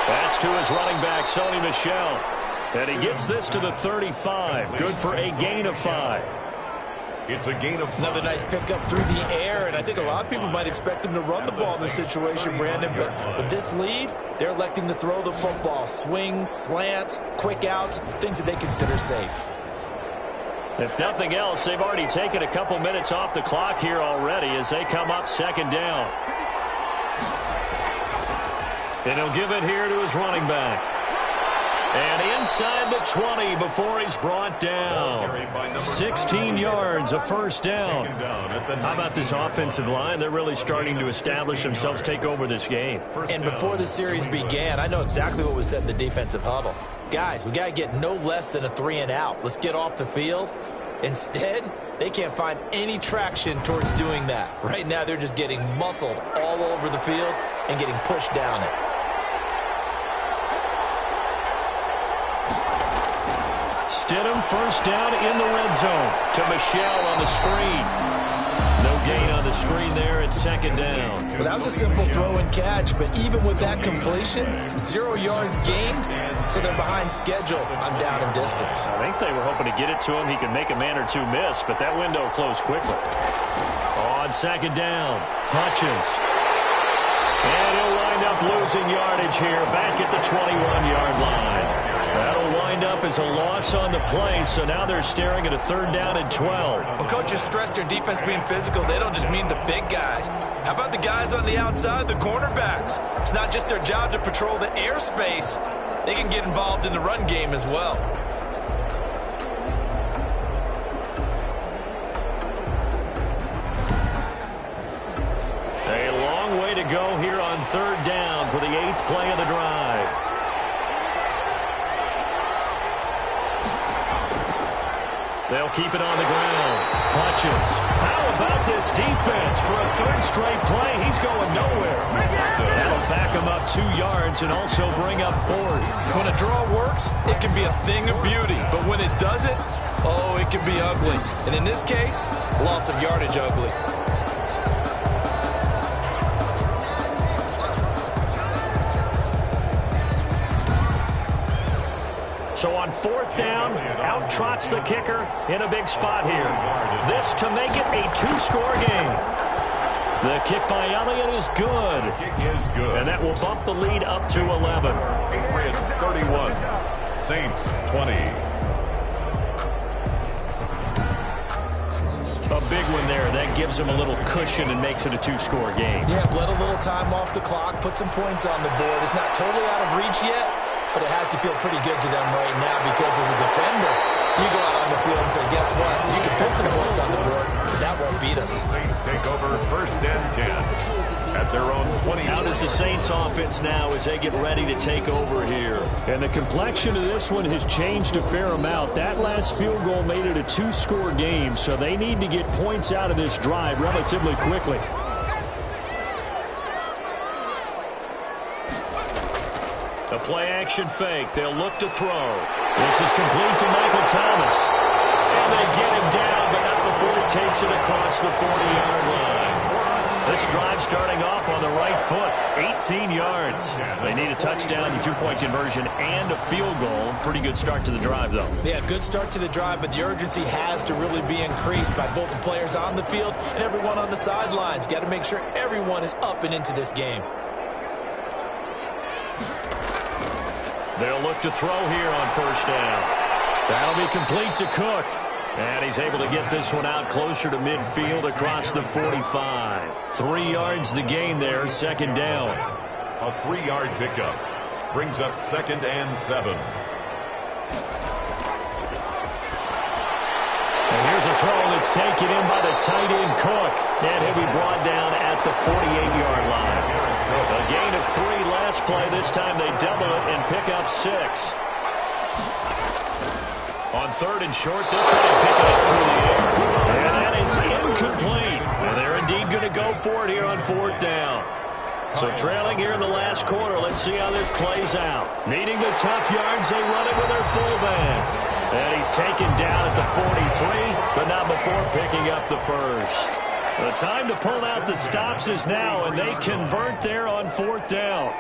That's to his running back, Sony Michel. And he gets this to the 35. Good for a gain of 5. It's a gain of 5. Another nice pickup through the air, and I think a lot of people might expect him to run the ball in this situation, Brandon, but with this lead, they're electing to throw the football. Swings, slants, quick outs, things that they consider safe. If nothing else, they've already taken a couple minutes off the clock here already as they come up second down. And he'll give it here to his running back. And inside the 20 before he's brought down. 16 yards, a first down. How about this offensive line? They're really starting to establish themselves, take over this game. And before the series began, I know exactly what was said in the defensive huddle. Guys, we got to get no less than a 3-and-out. Let's get off the field. Instead, they can't find any traction towards doing that. Right now, they're just getting muscled all over the field and getting pushed down it. Stidham first down in the red zone to Michelle on the screen. No gain on the screen there at second down. Well, that was a simple throw and catch, but even with that completion, 0 yards gained, so they're behind schedule on down and distance. I think they were hoping to get it to him. He could make a man or two miss, but that window closed quickly. On second down, Hutchins. And he'll wind up losing yardage here back at the 21-yard line. That'll wind up as a loss on the play, so now they're staring at a third down and 12. When coaches stress their defense being physical, they don't just mean the big guys. How about the guys on the outside, the cornerbacks? It's not just their job to patrol the airspace. They can get involved in the run game as well. A long way to go here on third down for the 8th play of the drive. They'll keep it on the ground. Hutchins. How about this defense for a third straight play? He's going nowhere. That'll back him up 2 yards and also bring up 4th. When a draw works, it can be a thing of beauty. But when it doesn't, oh, it can be ugly. And in this case, loss of yardage ugly. So on fourth down, out trots the kicker in a big spot here. This to make it a 2-score game. The kick by Elliott is good. The kick is good. And that will bump the lead up to 11. Patriots 31, Saints 20. A big one there. That gives them a little cushion and makes it a 2-score game. Yeah, let a little time off the clock, put some points on the board. It's not totally out of reach yet, but it has to feel pretty good to them right now because as a defender, you go out on the field and say, guess what? You can put some points on the board, but that won't beat us. Saints take over first and 10 at their own 20. How does the Saints offense now as they get ready to take over here? And the complexion of this one has changed a fair amount. That last field goal made it a 2-score game, so they need to get points out of this drive relatively quickly. A play-action fake. They'll look to throw. This is complete to Michael Thomas. And they get him down, but not before he takes it across the 40-yard line. This drive starting off on the right foot. 18 yards. They need a touchdown, the 2-point conversion, and a field goal. Pretty good start to the drive, though. Yeah, good start to the drive, but the urgency has to really be increased by both the players on the field and everyone on the sidelines. Got to make sure everyone is up and into this game. They'll look to throw here on first down. That'll be complete to Cook. And he's able to get this one out closer to midfield across the 45. 3 yards the gain there, second down. A 3-yard pickup brings up second and 7. And here's a throw that's taken in by the tight end Cook. And he'll be brought down at the 48-yard line. A gain of 3 last play. This time they double it and pick up 6. On third and short, they'll try to pick it up through the air. And that is incomplete. And they're indeed going to go for it here on fourth down. So trailing here in the last quarter, let's see how this plays out. Needing the tough yards, they run it with their fullback. And he's taken down at the 43, but not before picking up the first. The time to pull out the stops is now, and they convert there on fourth down.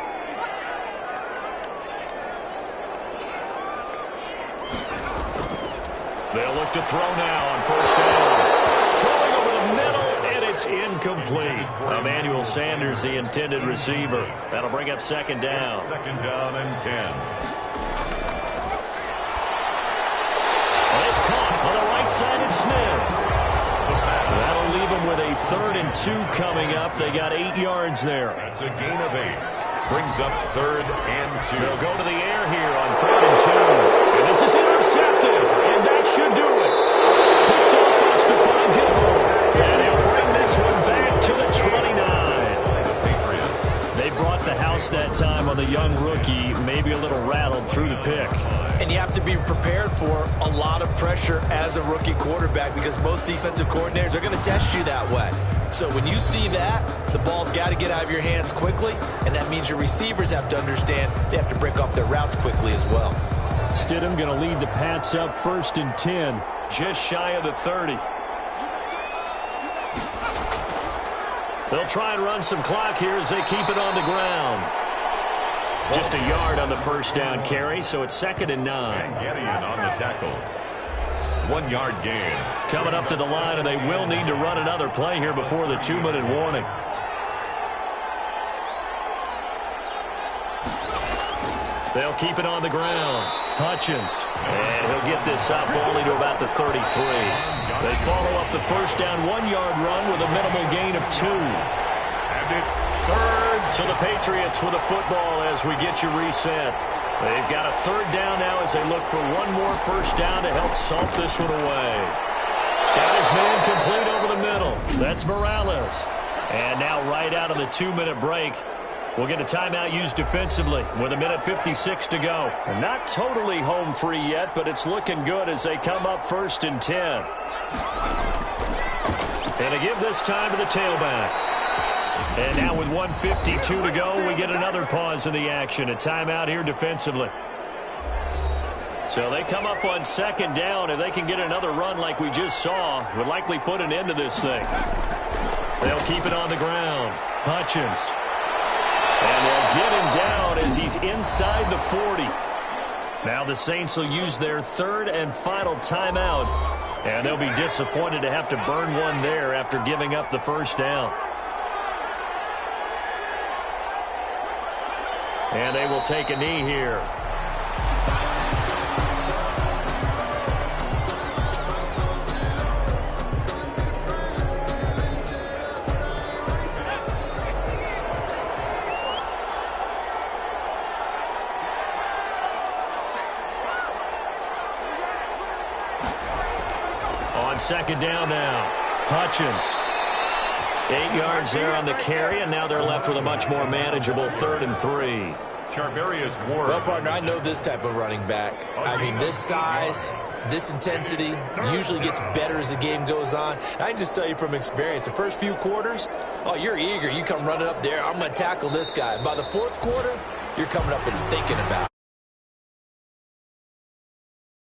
They'll look to throw now on first down. Emmanuel Sanders, the intended receiver. That'll bring up second down. Second down and 10. It's caught on the right side of Smith. That'll leave them with a 3rd and 2 coming up. They got 8 yards there. That's a gain of 8. Brings up 3rd and 2. They'll go to the air here on 3rd and 2. And this is intercepted. And that should do it. Picked off by Stephon Gilmore. And he'll bring this one back to the 29. The Patriots. They brought the house that time on the young rookie. Maybe a little rattled through the pick. And you have to be prepared for a lot of pressure as a rookie quarterback because most defensive coordinators are going to test you that way. So when you see that, the ball's got to get out of your hands quickly, and that means your receivers have to understand they have to break off their routes quickly as well. Stidham going to lead the Pats up 1st and 10, just shy of the 30. They'll try and run some clock here as they keep it on the ground. Just a yard on the first down carry, so it's 2nd and 9. And Gideon on the tackle. 1 yard gain. Coming up to the line, and they will need to run another play here before the 2-minute warning. They'll keep it on the ground. Hutchins. And he'll get this up only to about the 33. They follow up the first down 1-yard run with a minimal gain of 2. And it's 3rd. So the Patriots with a football as we get you reset. They've got a 3rd down now as they look for one more first down to help salt this one away. Got his man complete over the middle. That's Morales. And now right out of the 2-minute break, we'll get a timeout used defensively with 1:56 to go. And not totally home free yet, but it's looking good as they come up 1st and 10. And they give this time to the tailback. And now with 1:52 to go, we get another pause in the action. A timeout here defensively. So they come up on 2nd down. If they can get another run like we just saw, would likely put an end to this thing. They'll keep it on the ground. Hutchins. And they'll get him down as he's inside the 40. Now the Saints will use their 3rd and final timeout. And they'll be disappointed to have to burn one there after giving up the first down. And they will take a knee here. On 2nd down now, Hutchins. 8 yards there on the carry, and now they're left with a much more manageable 3rd and 3. Charvarius Ward. Well, partner, I know this type of running back. I mean, this size, this intensity usually gets better as the game goes on. And I can just tell you from experience, the first few quarters, oh, you're eager. You come running up there, I'm going to tackle this guy. By the 4th quarter, you're coming up and thinking about it.